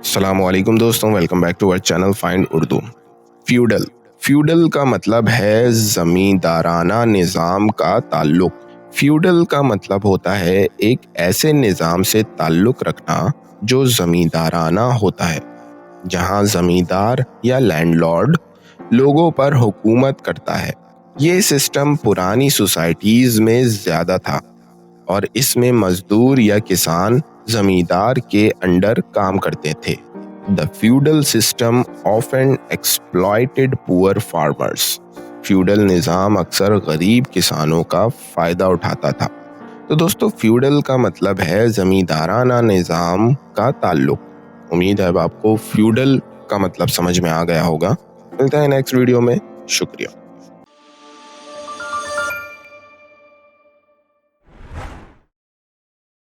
السلام علیکم دوستوں، ویلکم بیک ٹو اور چینل فائنڈ اردو۔ فیوڈل کا مطلب ہے زمیندارانہ نظام کا تعلق۔ فیوڈل کا مطلب ہوتا ہے ایک ایسے نظام سے تعلق رکھنا جو زمیندارانہ ہوتا ہے، جہاں زمیندار یا لینڈ لارڈ لوگوں پر حکومت کرتا ہے۔ یہ سسٹم پرانی سوسائٹیز میں زیادہ تھا اور اس میں مزدور یا کسان زمیندار کے انڈر کام کرتے تھے۔ The feudal system often exploited poor farmers۔ Feudal نظام اکثر غریب کسانوں کا فائدہ اٹھاتا تھا۔ تو دوستو، فیوڈل کا مطلب ہے زمیندارانہ نظام کا تعلق۔ امید ہے اب آپ کو فیوڈل کا مطلب سمجھ میں آ گیا ہوگا۔ ملتے ہیں نیکسٹ ویڈیو میں، شکریہ۔